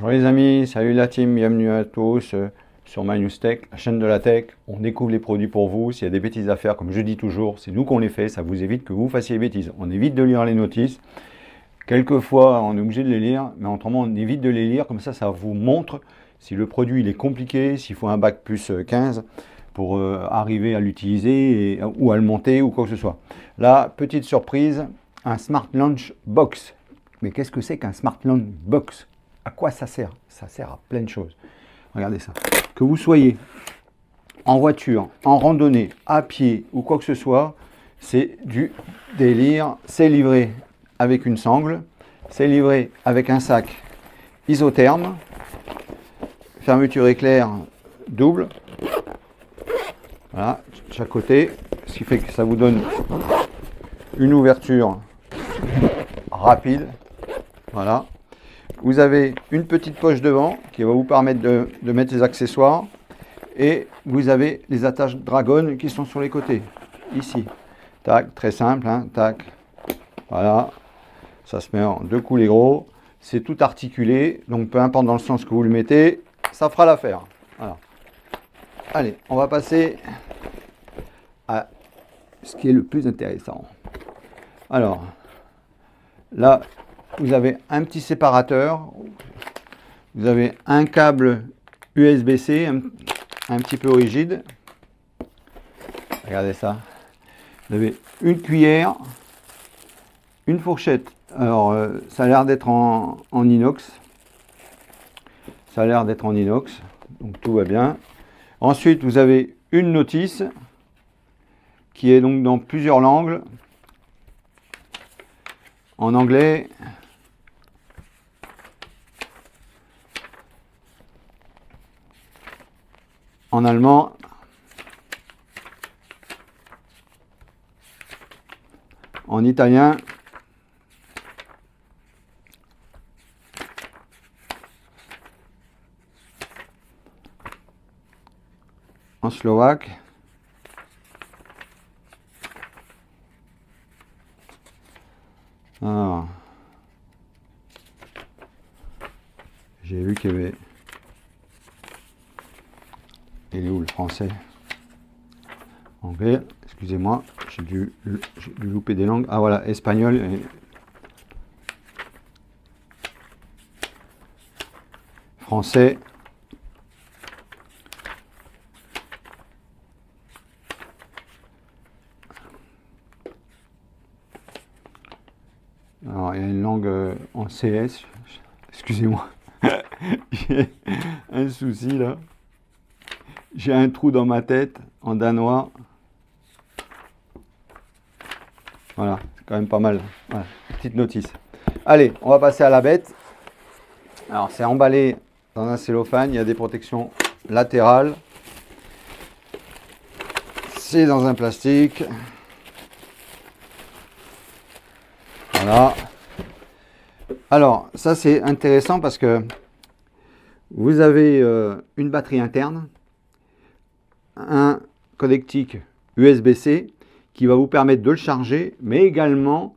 Bonjour les amis, salut la team, bienvenue à tous sur MyNewsTech, la chaîne de la tech. On découvre les produits pour vous. S'il y a des bêtises à faire, comme je dis toujours, c'est nous qu'on les fait, ça vous évite que vous fassiez des bêtises. On évite de lire les notices. Quelquefois, on est obligé de les lire, mais autrement, on évite de les lire. Comme ça vous montre si le produit il est compliqué, s'il faut un bac plus 15 pour arriver à l'utiliser ou à le monter ou quoi que ce soit. Là, petite surprise, un Smart Launch Box. Mais qu'est-ce que c'est qu'un Smart Launch Box? À quoi ça sert? Ça sert à plein de choses. Regardez ça. Que vous soyez en voiture, en randonnée, à pied ou quoi que ce soit, c'est du délire. C'est livré avec une sangle. C'est livré avec un sac isotherme. Fermeture éclair double. Voilà, de chaque côté. Ce qui fait que ça vous donne une ouverture rapide. Voilà. Vous avez une petite poche devant qui va vous permettre de mettre les accessoires. Et vous avez les attaches Dragon qui sont sur les côtés. Ici. Tac, très simple. Hein, tac. Voilà. Ça se met en deux coups les gros. C'est tout articulé. Donc peu importe dans le sens que vous le mettez, ça fera l'affaire. Voilà. Allez, on va passer à ce qui est le plus intéressant. Alors, là, vous avez un petit séparateur, vous avez un câble USB-C, un petit peu rigide. Regardez ça. Vous avez une cuillère, une fourchette. Alors, ça a l'air d'être en inox. Ça a l'air d'être en inox, donc tout va bien. Ensuite, vous avez une notice qui est donc dans plusieurs langues. En anglais, en allemand, en italien, en slovaque, alors, j'ai vu qu'il y avait, il est où le français? Anglais, excusez-moi, j'ai dû louper des langues. Ah voilà, espagnol et français. Alors, il y a une langue en CS, excusez-moi, j'ai un souci là. J'ai un trou dans ma tête en danois. Voilà, c'est quand même pas mal. Voilà, petite notice. Allez, on va passer à la bête. Alors, c'est emballé dans un cellophane. Il y a des protections latérales. C'est dans un plastique. Voilà. Alors, ça c'est intéressant parce que vous avez une batterie interne, un connectique USB-C qui va vous permettre de le charger, mais également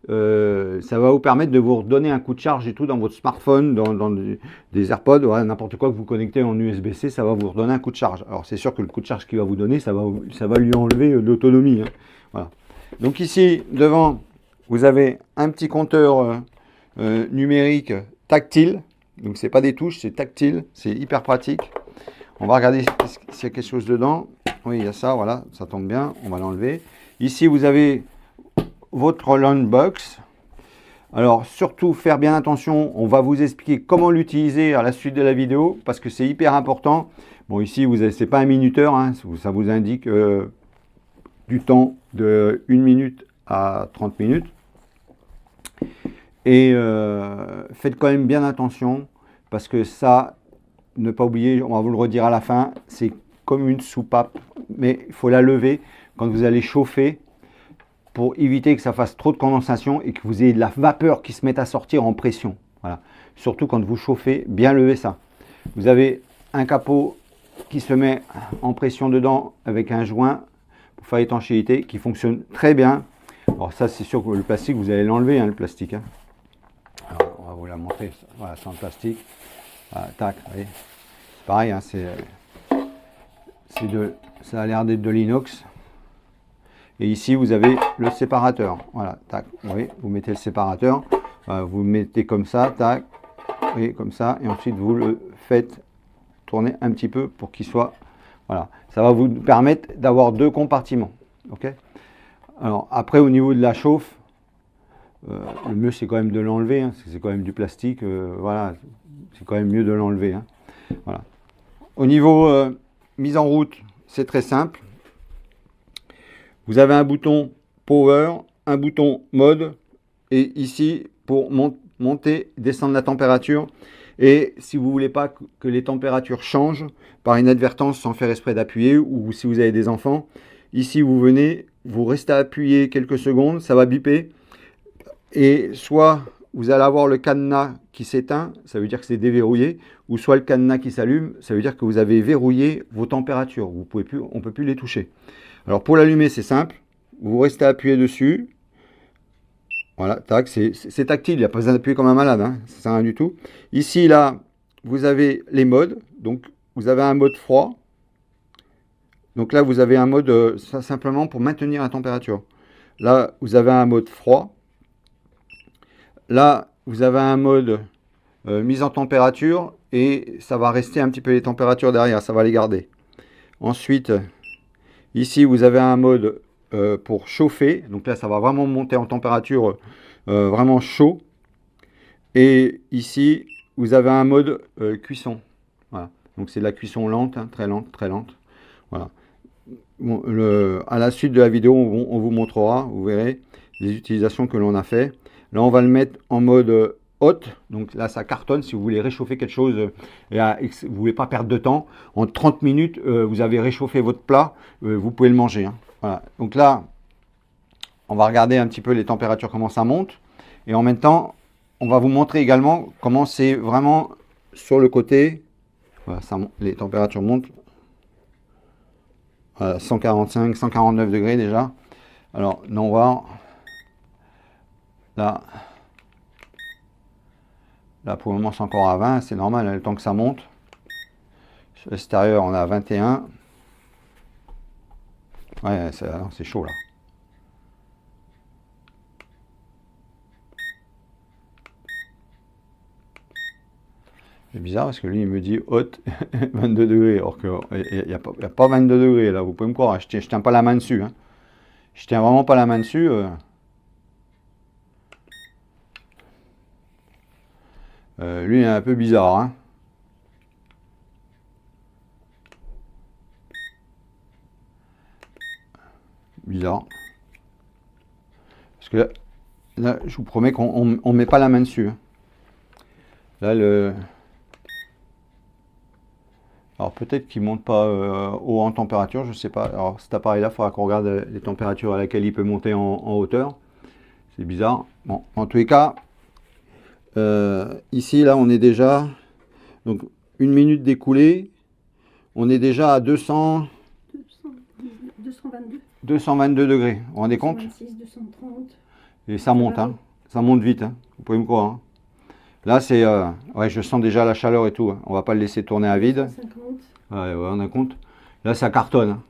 ça va vous permettre de vous redonner un coup de charge et tout dans votre smartphone, dans des AirPods, voilà, n'importe quoi que vous connectez en USB-C, ça va vous redonner un coup de charge. Alors c'est sûr que le coup de charge qu'il va vous donner, ça va lui enlever l'autonomie. Hein. Voilà. Donc ici, devant, vous avez un petit compteur numérique tactile. Donc c'est pas des touches, c'est tactile, c'est hyper pratique. On va regarder s'il y a quelque chose dedans. Oui, il y a ça, voilà, ça tombe bien, on va l'enlever. Ici, vous avez votre launch box. Alors, surtout, faire bien attention, on va vous expliquer comment l'utiliser à la suite de la vidéo, parce que c'est hyper important. Bon, ici, c'est pas un minuteur, hein, ça vous indique du temps de 1 minute à 30 minutes. Et faites quand même bien attention, parce que ça, ne pas oublier, on va vous le redire à la fin, c'est comme une soupape, mais il faut la lever quand vous allez chauffer pour éviter que ça fasse trop de condensation et que vous ayez de la vapeur qui se mette à sortir en pression. Voilà. Surtout quand vous chauffez, bien lever ça. Vous avez un capot qui se met en pression dedans avec un joint pour faire étanchéité qui fonctionne très bien. Alors ça, c'est sûr que le plastique, vous allez l'enlever, hein, le plastique. Hein. Alors, on va vous la montrer. Voilà, c'est en plastique. Voilà, tac, vous voyez. C'est pareil, hein, ça a l'air d'être de l'inox. Et ici, vous avez le séparateur. Voilà, tac, vous voyez, vous mettez le séparateur. Vous le mettez comme ça, tac, vous voyez, comme ça. Et ensuite, vous le faites tourner un petit peu pour qu'il soit... Voilà, ça va vous permettre d'avoir 2 compartiments. Ok. Alors, après, au niveau de la chauffe, le mieux, c'est quand même de l'enlever. Hein, c'est quand même du plastique. Voilà, c'est quand même mieux de l'enlever. Hein. Voilà. Au niveau mise en route, c'est très simple. Vous avez un bouton Power, un bouton Mode, et ici, pour monter, descendre la température. Et si vous ne voulez pas que les températures changent par inadvertance sans faire exprès d'appuyer, ou si vous avez des enfants, ici vous venez, vous restez appuyé quelques secondes, ça va biper. Et soit vous allez avoir le cadenas qui s'éteint, ça veut dire que c'est déverrouillé, ou soit le cadenas qui s'allume, ça veut dire que vous avez verrouillé vos températures. On ne peut plus les toucher. Alors pour l'allumer, c'est simple. Vous restez appuyé dessus. Voilà, tac, c'est tactile, il n'y a pas besoin d'appuyer comme un malade, hein, ça sert à rien du tout. Ici, là, vous avez les modes. Donc, vous avez un mode froid. Donc là, vous avez un mode simplement pour maintenir la température. Là, vous avez un mode froid. Là, vous avez un mode mise en température et ça va rester un petit peu les températures derrière, ça va les garder. Ensuite, ici, vous avez un mode pour chauffer. Donc là, ça va vraiment monter en température vraiment chaud. Et ici, vous avez un mode cuisson. Voilà. Donc c'est de la cuisson lente, hein, très lente, très lente. Voilà. Bon, à la suite de la vidéo, on vous montrera, vous verrez, les utilisations que l'on a fait. Là, on va le mettre en mode haute. Donc là, ça cartonne. Si vous voulez réchauffer quelque chose et vous ne voulez pas perdre de temps, en 30 minutes, vous avez réchauffé votre plat. Vous pouvez le manger. Hein. Voilà. Donc là, on va regarder un petit peu les températures, comment ça monte. Et en même temps, on va vous montrer également comment c'est vraiment sur le côté. Voilà, les températures montent. Voilà, 145, 149 degrés déjà. Alors, non, voir. Là, pour le moment, c'est encore à 20. C'est normal, hein, le temps que ça monte. Sur l'extérieur, on est à 21. Ouais, c'est chaud là. C'est bizarre parce que lui, il me dit haute 22 degrés. Alors qu'il n'y a pas 22 degrés là, vous pouvez me croire. Je tiens pas la main dessus. Hein. Je tiens vraiment pas la main dessus. Lui, il est un peu bizarre. Hein. Bizarre. Parce que là je vous promets qu'on ne met pas la main dessus. Hein. Là, alors peut-être qu'il ne monte pas haut en température, je ne sais pas. Alors cet appareil-là, il faudra qu'on regarde les températures à laquelle il peut monter en hauteur. C'est bizarre. Bon, en tous les cas, ici, là, on est déjà... Donc, 1 minute d'écoulée, on est déjà à 222 degrés. Vous vous rendez compte? 226, 230. Et ça monte, hein. Ça monte vite, hein. Vous pouvez me croire. Hein. Là, c'est... ouais, je sens déjà la chaleur et tout. Hein. On va pas le laisser tourner à vide. 150. Ouais, on a compte. Là, ça cartonne. Hein.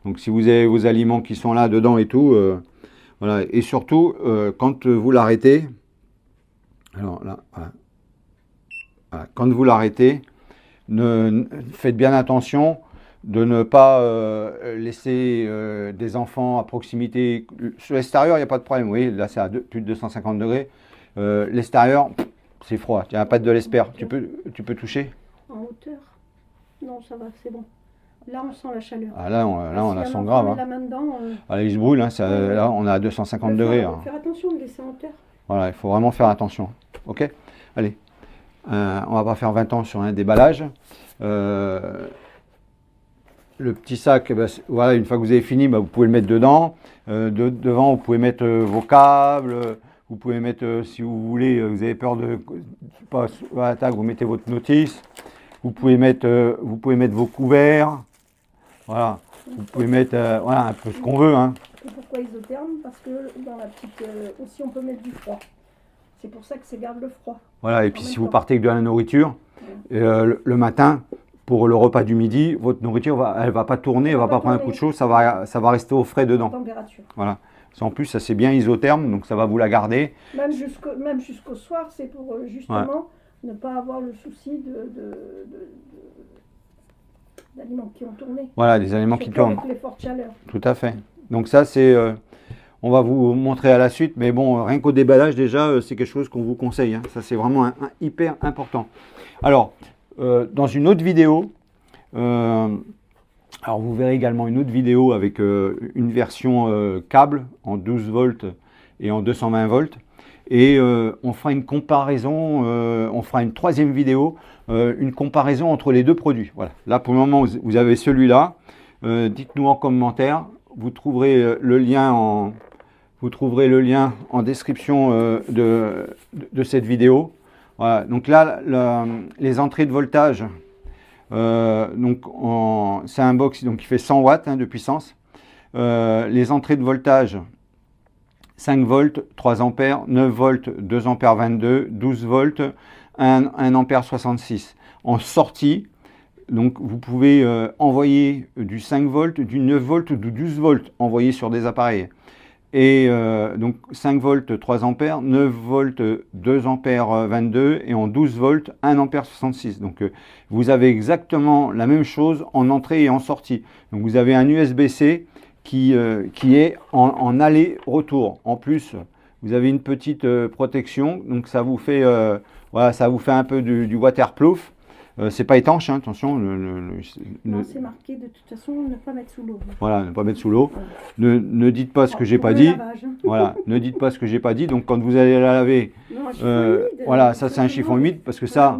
Donc, si vous avez vos aliments qui sont là, dedans et tout... voilà. Et surtout, quand vous l'arrêtez... Alors là, voilà. Voilà. Quand vous l'arrêtez, faites bien attention de ne pas laisser des enfants à proximité. Sur l'extérieur, il n'y a pas de problème. Vous voyez, là, c'est à plus de 250 degrés. L'extérieur, c'est froid. Il y a un pâte de l'espère. Tu peux toucher? En hauteur? Non, ça va, c'est bon. Là, on sent la chaleur. Ah, là, on la sent grave. Hein. La main dedans, ah, il se brûle. Hein, là, on est à 250 degrés. Faut faire attention de laisser en hauteur. Voilà, il faut vraiment faire attention. Ok? Allez. On va pas faire 20 ans sur un déballage. Le petit sac, ben, voilà, une fois que vous avez fini, ben, vous pouvez le mettre dedans. Devant, vous pouvez mettre vos câbles. Vous pouvez mettre, si vous voulez, vous avez peur de... Pas, voilà, tac, vous mettez votre notice. Vous pouvez mettre vos couverts. Voilà. Vous pouvez mettre voilà, un peu ce qu'on veut. Hein. Et pourquoi isotherme? Parce que dans la petite... aussi, on peut mettre du froid. C'est pour ça que ça garde le froid. Voilà, et puis si vous partez avec de la nourriture, Le matin, pour le repas du midi, votre nourriture, elle va pas tourner, elle va pas prendre un coup de chaud, ça va rester au frais dedans. Température. Voilà. En plus, ça c'est bien isotherme, donc ça va vous la garder. Même jusqu'au soir, c'est pour justement ne pas avoir le souci d'aliments qui ont tourné. Voilà, des aliments qui tournent. Avec les fortes chaleurs. Tout à fait. Donc ça, c'est, on va vous montrer à la suite, mais bon, rien qu'au déballage déjà, c'est quelque chose qu'on vous conseille. Hein. Ça, c'est vraiment hyper important. Alors, dans une autre vidéo, alors vous verrez également une autre vidéo avec une version câble en 12 volts et en 220 volts. Et on fera une comparaison, on fera une troisième vidéo, une comparaison entre les deux produits. Voilà. Là, pour le moment, vous avez celui-là. Dites-nous en commentaire. Vous trouverez le lien en description de cette vidéo. Voilà. Donc là, les entrées de voltage, c'est un box donc, qui fait 100 watts de puissance. Les entrées de voltage, 5 volts, 3 ampères, 9 volts, 2 ampères 22, 12 volts, 1 ampère 66. En sortie, donc vous pouvez envoyer du 5 volts, du 9 volts ou du 12 volts envoyé sur des appareils. Et donc 5 volts, 3 ampères, 9 volts, 2 ampères 22 et en 12 volts, 1 ampère 66. Donc vous avez exactement la même chose en entrée et en sortie. Donc vous avez un USB-C qui est en aller-retour. En plus, vous avez une petite protection, donc ça vous fait, voilà, ça vous fait un peu du waterproof. C'est pas étanche, hein, attention. Non, c'est marqué de toute façon, ne pas mettre sous l'eau. Voilà, ne pas mettre sous l'eau. Ouais. Ne dites pas ce que j'ai pas dit. Lavage, hein. Voilà, ne dites pas ce que j'ai pas dit. Donc quand vous allez la laver, non, humide, voilà, ça c'est un chiffon humide parce que ça,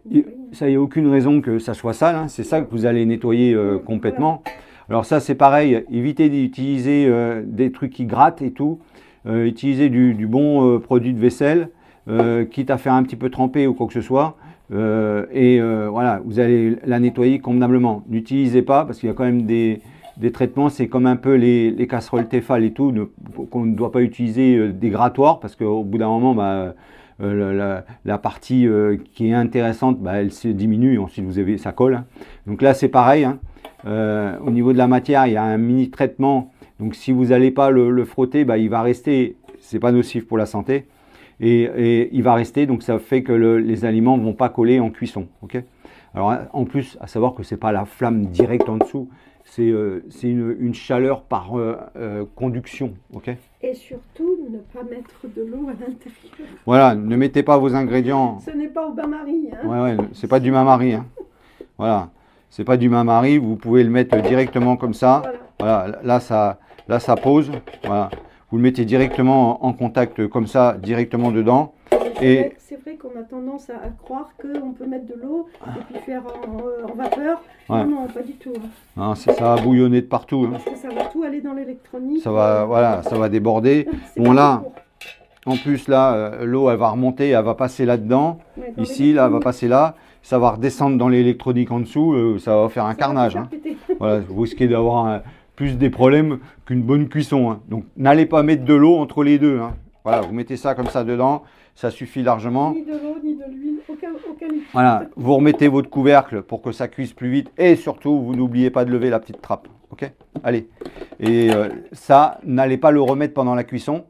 il n'y a aucune raison que ça soit sale. Hein, c'est ça que vous allez nettoyer complètement. Voilà. Alors ça c'est pareil, évitez d'utiliser des trucs qui grattent et tout. Utilisez du bon produit de vaisselle, quitte à faire un petit peu tremper ou quoi que ce soit. Voilà, vous allez la nettoyer convenablement. N'utilisez pas, parce qu'il y a quand même des traitements, c'est comme un peu les casseroles Tefal et tout, qu'on ne doit pas utiliser des grattoirs, parce qu'au bout d'un moment, la partie qui est intéressante, elle se diminue et ensuite ça colle. Hein. Donc là, c'est pareil. Hein. Au niveau de la matière, il y a un mini traitement. Donc si vous n'allez pas le frotter, il va rester, c'est pas nocif pour la santé. Et il va rester, donc ça fait que les aliments ne vont pas coller en cuisson. Okay. Alors en plus, à savoir que ce n'est pas la flamme directe en dessous, c'est une chaleur par conduction. Okay. Et surtout, ne pas mettre de l'eau à l'intérieur. Voilà, ne mettez pas vos ingrédients. Ce n'est pas au bain-marie. Hein. Ouais, c'est pas du bain-marie. Hein. Voilà, c'est pas du bain-marie, vous pouvez le mettre directement comme ça. Voilà, là ça pose. Voilà. Vous le mettez directement en contact comme ça, directement dedans. C'est vrai qu'on a tendance à croire qu'on peut mettre de l'eau et puis faire en vapeur. Ouais. Non, pas du tout. Non, ça va bouillonner de partout. Hein. Parce que ça va tout aller dans l'électronique. Ça va déborder. Bon là, en plus là, l'eau elle va remonter, elle va passer là-dedans. Ouais, ici, là, elle va passer là. Ça va redescendre dans l'électronique en dessous. Ça va faire un carnage. Hein. Voilà, vous risquez d'avoir plus des problèmes qu'une bonne cuisson. Hein. Donc, n'allez pas mettre de l'eau entre les deux. Hein. Voilà, vous mettez ça comme ça dedans, ça suffit largement. Ni de l'eau, ni de l'huile, aucun liquide. Voilà, vous remettez votre couvercle pour que ça cuise plus vite et surtout, vous n'oubliez pas de lever la petite trappe. Ok ? Allez. Et ça, n'allez pas le remettre pendant la cuisson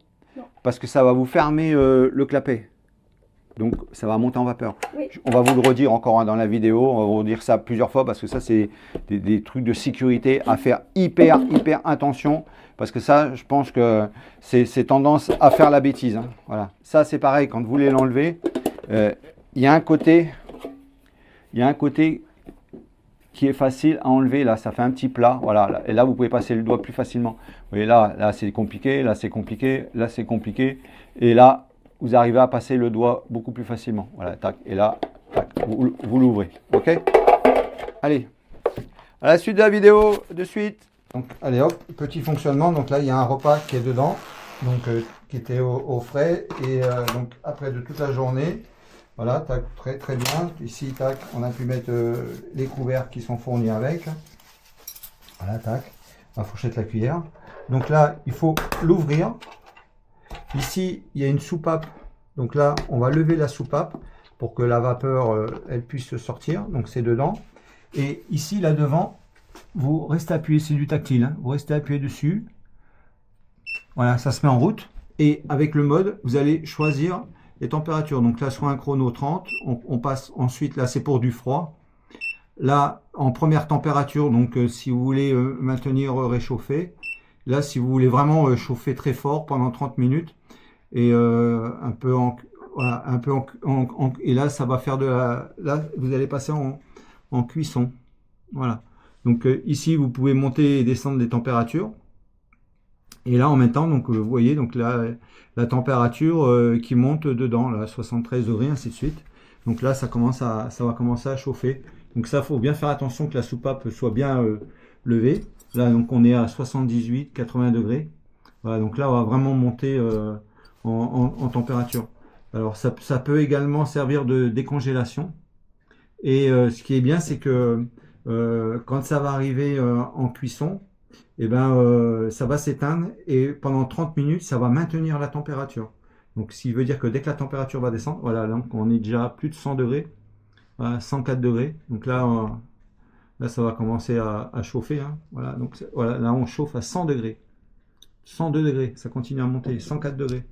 parce que ça va vous fermer le clapet. Donc, ça va monter en vapeur. Oui. On va vous le redire encore dans la vidéo. On va vous redire ça plusieurs fois parce que ça, c'est des trucs de sécurité à faire hyper attention. Parce que ça, je pense que c'est tendance à faire la bêtise. Hein. Voilà. Ça, c'est pareil. Quand vous voulez l'enlever, il y a un côté qui est facile à enlever. Là, ça fait un petit plat. Voilà. Et là, vous pouvez passer le doigt plus facilement. Vous voyez, là c'est compliqué. Là, c'est compliqué. Là, c'est compliqué. Et là, vous arrivez à passer le doigt beaucoup plus facilement. Voilà, tac, et là, tac, vous l'ouvrez. Ok? Allez, à la suite de la vidéo, de suite. Donc, allez hop, petit fonctionnement. Donc là, il y a un repas qui est dedans, donc qui était au frais. Et donc, après de toute la journée, voilà, tac, très bien. Ici, tac, on a pu mettre les couverts qui sont fournis avec. Voilà, tac, la fourchette, la cuillère. Donc là, il faut l'ouvrir. Ici, il y a une soupape. Donc là, on va lever la soupape. pour que la vapeur elle puisse sortir. Donc c'est dedans. Et ici, là devant, vous restez appuyé, c'est du tactile, hein. Vous restez appuyé dessus. Voilà, ça se met en route. Et avec le mode, vous allez choisir les températures. Donc là, soit un chrono 30, on passe ensuite, là c'est pour du froid. Là, en première température, donc si vous voulez maintenir réchauffé. Là, si vous voulez vraiment chauffer très fort pendant 30 minutes. Et un peu voilà, et là, ça va faire de la... Là, vous allez passer en cuisson. Voilà. Donc ici, vous pouvez monter et descendre des températures. Et là, en même temps, donc, vous voyez donc là, la température qui monte dedans, là, 73 degrés, ainsi de suite. Donc là, ça va commencer à chauffer. Donc ça, faut bien faire attention que la soupape soit bien levée. Là, donc on est à 78, 80 degrés. Voilà, donc là, on va vraiment monter en température. Alors, ça peut également servir de décongélation. Et ce qui est bien, c'est que quand ça va arriver en cuisson, et ben, ça va s'éteindre et pendant 30 minutes, ça va maintenir la température. Donc, ce qui veut dire que dès que la température va descendre, voilà, donc on est déjà à plus de 100 degrés, voilà, 104 degrés. Donc là, là ça va commencer à chauffer, hein. Voilà, donc voilà, là, on chauffe à 100 degrés. 102 degrés, ça continue à monter, 104 degrés.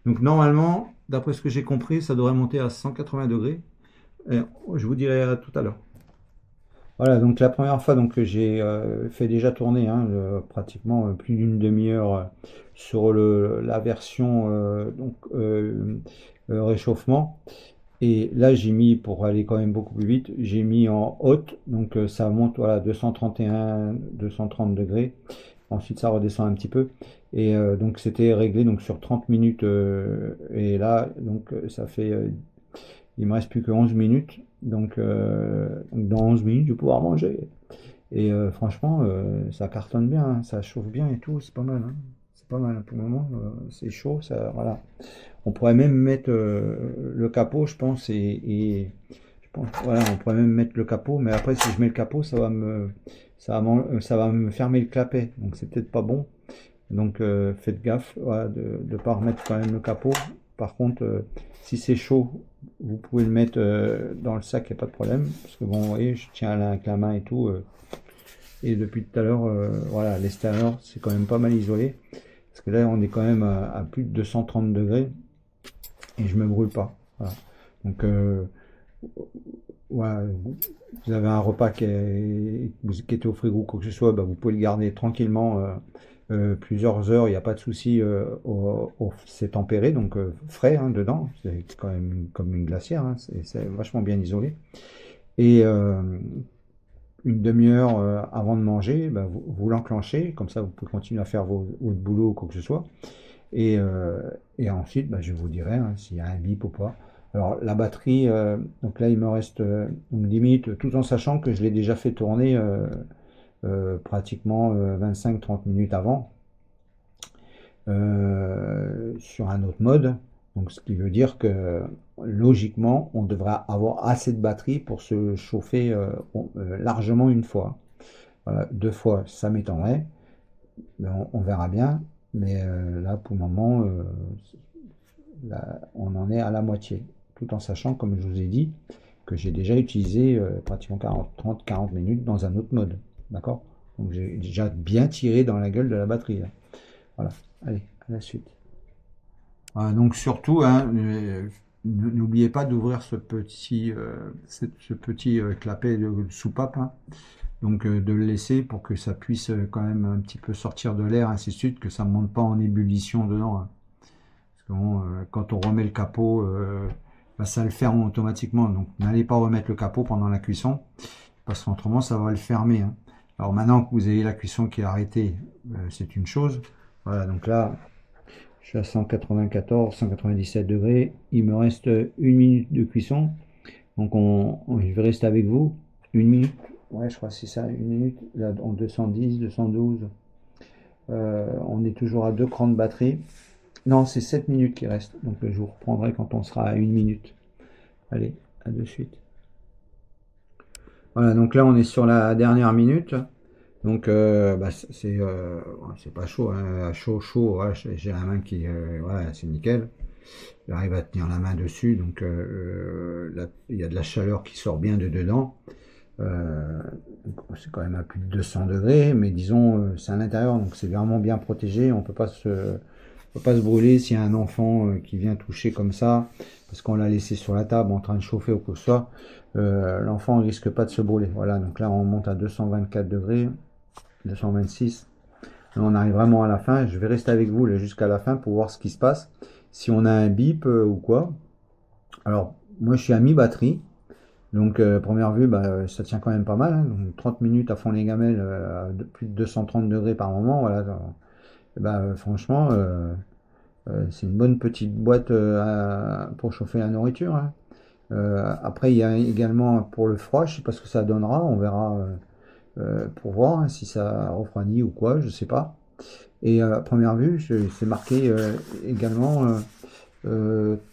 Donc, normalement, d'après ce que j'ai compris, ça devrait monter à 180 degrés. Et je vous dirai tout à l'heure. Voilà, donc la première fois donc, que j'ai fait déjà tourner hein, pratiquement plus d'une demi-heure sur la version réchauffement. Et là, j'ai mis, pour aller quand même beaucoup plus vite, j'ai mis en haute, donc ça monte voilà, 231, 230 degrés. Ensuite, ça redescend un petit peu. Et donc, c'était réglé donc, sur 30 minutes. Et là, donc, ça fait... il me reste plus que 11 minutes. Donc dans 11 minutes, je vais pouvoir manger. Et franchement, ça cartonne bien, hein, ça chauffe bien et tout, c'est pas mal, hein. C'est pas mal pour le moment, c'est chaud, ça, voilà. On pourrait même mettre le capot, je pense, et je pense, voilà, on pourrait même mettre le capot, mais après, si je mets le capot, ça va me fermer le clapet, donc c'est peut-être pas bon. Donc faites gaffe voilà, de ne pas remettre quand même le capot. Par contre, si c'est chaud, vous pouvez le mettre dans le sac, il n'y a pas de problème. Parce que bon, vous voyez, je tiens avec la main et tout. Et depuis tout à l'heure, voilà, l'extérieur, c'est quand même pas mal isolé. Parce que là, on est quand même à plus de 230 degrés. Et je me brûle pas. Voilà. Donc, voilà, vous avez un repas qui est au frigo ou quoi que ce soit, bah, vous pouvez le garder tranquillement plusieurs heures, il n'y a pas de souci, c'est tempéré, donc frais hein, dedans, c'est quand même comme une glacière, hein, c'est vachement bien isolé. Et une demi-heure avant de manger, bah, vous l'enclenchez, comme ça vous pouvez continuer à faire votre boulot ou quoi que ce soit. Et ensuite, bah, je vous dirai hein, s'il y a un bip ou pas. Alors la batterie, donc là il me reste donc 10 minutes, tout en sachant que je l'ai déjà fait tourner pratiquement 25-30 minutes avant sur un autre mode. Donc ce qui veut dire que logiquement on devrait avoir assez de batterie pour se chauffer largement une fois. Voilà, deux fois ça m'étonnerait, mais on verra bien. Mais là pour le moment là, on en est à la moitié, tout en sachant, comme je vous ai dit, que j'ai déjà utilisé pratiquement 30-40 minutes dans un autre mode. D'accord? Donc j'ai déjà bien tiré dans la gueule de la batterie. Là. Voilà, allez, à la suite. Voilà, donc surtout, hein, n'oubliez pas d'ouvrir ce petit clapet de soupape. Hein. Donc de le laisser pour que ça puisse quand même un petit peu sortir de l'air, ainsi de suite, que ça ne monte pas en ébullition dedans. Hein. Bon, quand on remet le capot, bah, ça le ferme automatiquement. Donc n'allez pas remettre le capot pendant la cuisson, parce qu'autrement ça va le fermer. Hein. Alors maintenant que vous avez la cuisson qui est arrêtée, c'est une chose. Voilà, donc là, je suis à 194, 197 degrés. Il me reste une minute de cuisson. Donc je vais rester avec vous. Une minute. Ouais, je crois que c'est ça, une minute. Là, en 210, 212. On est toujours à 2 crans de batterie. Non, c'est 7 minutes qui restent. Donc je vous reprendrai quand on sera à 1 minute. Allez, à de suite. Voilà, donc là on est sur la dernière minute. Donc bah, c'est pas chaud, hein. Chaud, ouais, j'ai la main qui... voilà, c'est nickel. j'arrive à tenir la main dessus, donc il y a de la chaleur qui sort bien de dedans. C'est quand même à plus de 200 degrés, mais disons, c'est à l'intérieur, donc c'est vraiment bien protégé. On peut pas se brûler s'il y a un enfant qui vient toucher comme ça, parce qu'on l'a laissé sur la table en train de chauffer ou quoi que ce soit. L'enfant ne risque pas de se brûler. Voilà, donc là on monte à 224 degrés, 226. Là, on arrive vraiment à la fin. Je vais rester avec vous jusqu'à la fin pour voir ce qui se passe. Si on a un bip ou quoi. Alors, moi je suis à mi-batterie. Donc, première vue, ça tient quand même pas mal. Hein. Donc, 30 minutes à fond les gamelles, à plus de 230 degrés par moment. Voilà. Franchement, c'est une bonne petite boîte pour chauffer la nourriture. Hein. Après, il y a également pour le froid, je sais pas ce que ça donnera. On verra pour voir hein, si ça refroidit ou quoi, je sais pas. Et à première vue, c'est marqué également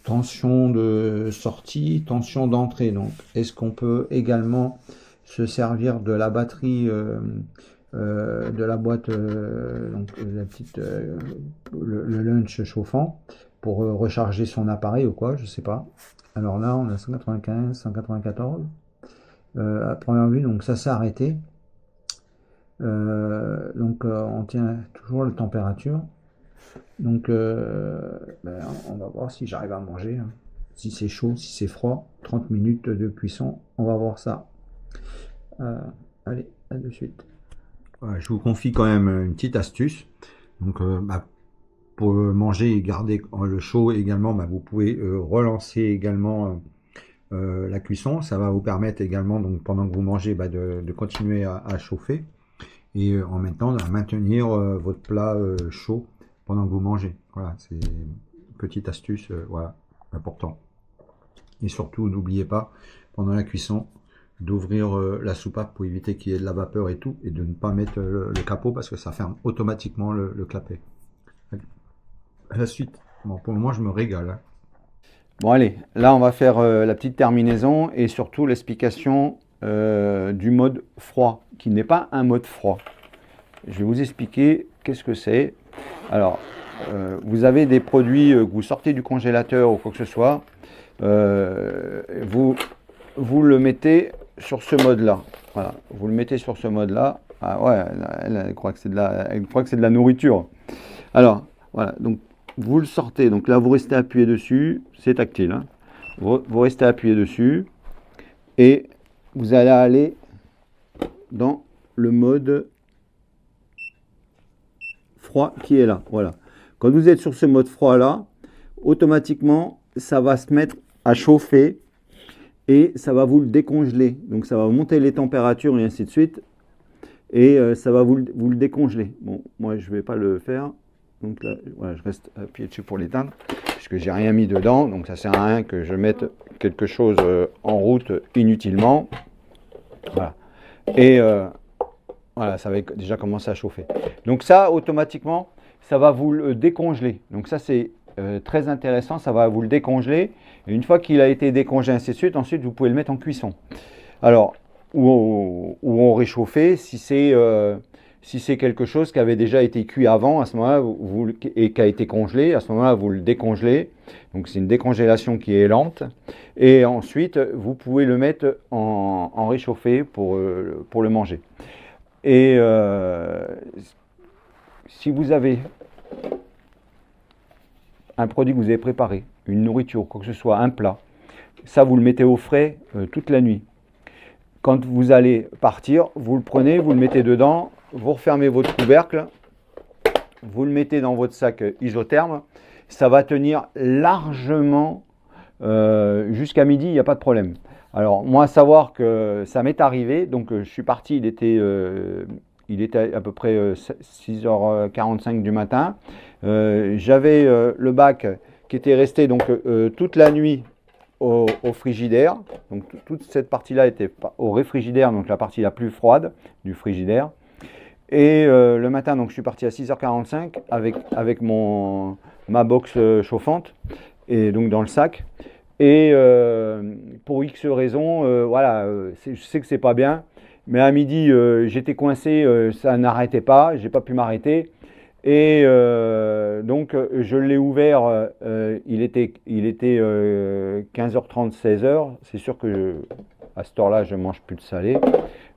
tension de sortie, tension d'entrée. Donc, est-ce qu'on peut également se servir de la batterie de la boîte, donc la petite, le lunch chauffant pour recharger son appareil ou quoi, je sais pas. Alors là, on a 195, 194. À première vue, donc ça s'est arrêté. On tient toujours la température. Donc, on va voir si j'arrive à manger. Hein. Si c'est chaud, si c'est froid. 30 minutes de cuisson, on va voir ça. Allez, à de suite. Voilà, je vous confie quand même une petite astuce. Donc, pour manger et garder le chaud également, vous pouvez relancer également la cuisson. Ça va vous permettre également, donc, pendant que vous mangez, de continuer à chauffer. Et en même temps, à maintenir votre plat chaud pendant que vous mangez. Voilà, c'est une petite astuce, voilà, important. Et surtout, n'oubliez pas, pendant la cuisson, d'ouvrir la soupape pour éviter qu'il y ait de la vapeur et tout, et de ne pas mettre le capot parce que ça ferme automatiquement le clapet. À la suite. Bon, pour le moment, je me régale. Hein. Bon, allez, là, on va faire la petite terminaison et surtout l'explication du mode froid, qui n'est pas un mode froid. Je vais vous expliquer qu'est-ce que c'est. Alors, vous avez des produits que vous sortez du congélateur ou quoi que ce soit, vous le mettez sur ce mode-là. Voilà, vous le mettez sur ce mode-là. Ah ouais, elle croit que c'est de la nourriture. Alors, voilà, donc vous le sortez. Donc là, vous restez appuyé dessus. C'est tactile. Hein. Vous restez appuyé dessus et vous allez aller dans le mode froid qui est là. Voilà. Quand vous êtes sur ce mode froid là, automatiquement, ça va se mettre à chauffer et ça va vous le décongeler. Donc ça va monter les températures et ainsi de suite. Et ça va vous le décongeler. Bon, moi je ne vais pas le faire. Donc là, voilà, je reste appuyé dessus pour l'éteindre. Puisque j'ai rien mis dedans. Donc ça sert à rien que je mette quelque chose en route inutilement. Voilà. Et voilà, ça va déjà commencer à chauffer. Donc ça, automatiquement, ça va vous le décongeler. Donc ça, c'est très intéressant. Ça va vous le décongeler. Et une fois qu'il a été décongelé, ainsi de suite, ensuite, vous pouvez le mettre en cuisson. Alors, ou en réchauffer, si c'est quelque chose qui avait déjà été cuit avant, à ce moment-là, et qui a été congelé, à ce moment-là, vous le décongelez. Donc c'est une décongélation qui est lente. Et ensuite, vous pouvez le mettre en réchauffé pour le manger. Et si vous avez un produit que vous avez préparé, une nourriture, quoi que ce soit, un plat, ça vous le mettez au frais toute la nuit. Quand vous allez partir, vous le prenez, vous le mettez dedans, vous refermez votre couvercle, vous le mettez dans votre sac isotherme, ça va tenir largement jusqu'à midi, il n'y a pas de problème. Alors moi, à savoir que ça m'est arrivé, donc je suis parti, il était à peu près 6h45 du matin. J'avais le bac qui était resté donc toute la nuit au frigidaire. Donc toute cette partie-là était au réfrigérateur, donc la partie la plus froide du frigidaire. Et le matin, donc je suis parti à 6h45 avec ma box chauffante et donc dans le sac. Et pour X raisons, voilà, je sais que c'est pas bien, mais à midi j'étais coincé, ça n'arrêtait pas, j'ai pas pu m'arrêter. Et donc, je l'ai ouvert, il était 15h30, 16h. C'est sûr que à cette heure-là, je ne mange plus de salé.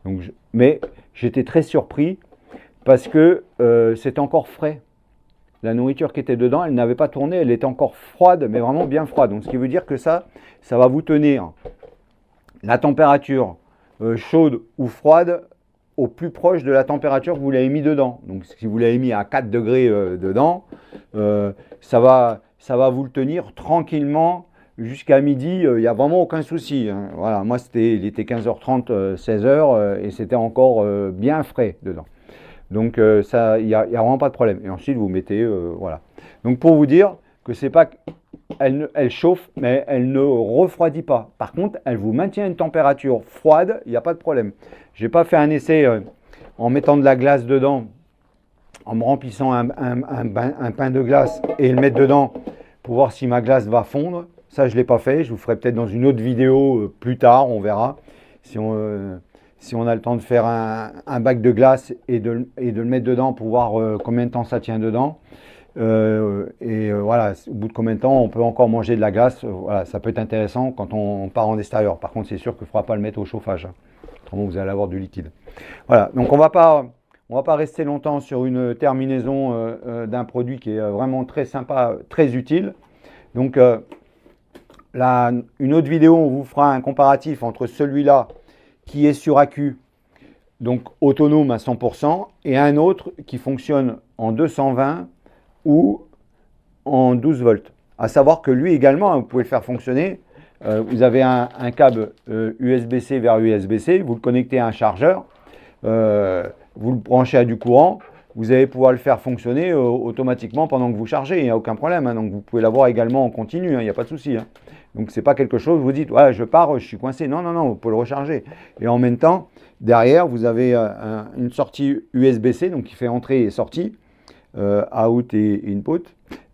Donc, mais j'étais très surpris parce que c'était encore frais. La nourriture qui était dedans, elle n'avait pas tourné, elle était encore froide, mais vraiment bien froide. Donc, ce qui veut dire que ça va vous tenir la température chaude ou froide au plus proche de la température que vous l'avez mis dedans. Donc si vous l'avez mis à 4 degrés dedans, ça va vous le tenir tranquillement jusqu'à midi. Il n'y a vraiment aucun souci. Hein. Voilà, moi il était 15h30, 16h et c'était encore bien frais dedans. Donc ça, il n'y a vraiment pas de problème. Et ensuite vous mettez, voilà. Donc pour vous dire que c'est pas elle chauffe, mais elle ne refroidit pas. Par contre, elle vous maintient une température froide, il n'y a pas de problème. Je n'ai pas fait un essai en mettant de la glace dedans, en me remplissant un pain de glace et le mettre dedans pour voir si ma glace va fondre. Ça, je ne l'ai pas fait. Je vous ferai peut-être dans une autre vidéo plus tard, on verra. Si on a le temps de faire un bac de glace et de le mettre dedans pour voir combien de temps ça tient dedans. Voilà, au bout de combien de temps on peut encore manger de la glace, voilà, ça peut être intéressant quand on part en extérieur. Par contre, c'est sûr qu'il ne faudra pas le mettre au chauffage, hein. Autrement vous allez avoir du liquide. Voilà, donc on va pas rester longtemps sur une terminaison d'un produit qui est vraiment très sympa, très utile. Donc là, une autre vidéo, on vous fera un comparatif entre celui-là qui est sur accu, donc autonome à 100%, et un autre qui fonctionne en 220 ou en 12 volts. À savoir que lui également, vous pouvez le faire fonctionner. Vous avez un câble USB-C vers USB-C, vous le connectez à un chargeur, vous le branchez à du courant, vous allez pouvoir le faire fonctionner automatiquement pendant que vous chargez, il n'y a aucun problème. Hein, donc vous pouvez l'avoir également en continu, hein, il n'y a pas de souci. Hein. Donc c'est pas quelque chose, vous dites, ouais, je pars, je suis coincé. Non, non, non, vous pouvez le recharger. Et en même temps, derrière, vous avez une sortie USB-C, donc qui fait entrée et sortie. Out et input.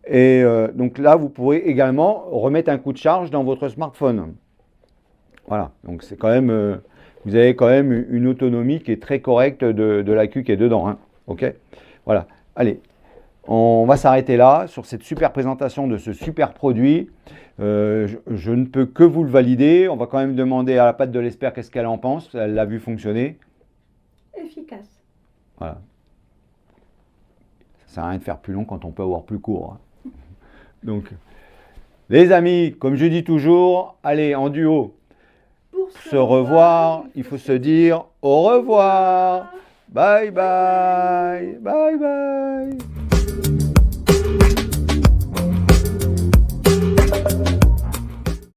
Et donc là, vous pourrez également remettre un coup de charge dans votre smartphone. Voilà, donc c'est quand même, vous avez quand même une autonomie qui est très correcte de l'accu qui est dedans. Hein. Ok, voilà. Allez, on va s'arrêter là sur cette super présentation de ce super produit. Je ne peux que vous le valider. On va quand même demander à la Pâte de l'Espère qu'est-ce qu'elle en pense. Elle l'a vu fonctionner. Efficace. Voilà. Ça sert à rien de faire plus long quand on peut avoir plus court. Hein. Donc, les amis, comme je dis toujours, allez, en duo. Pour se revoir, il faut se dire au revoir. Bye bye. Bye bye.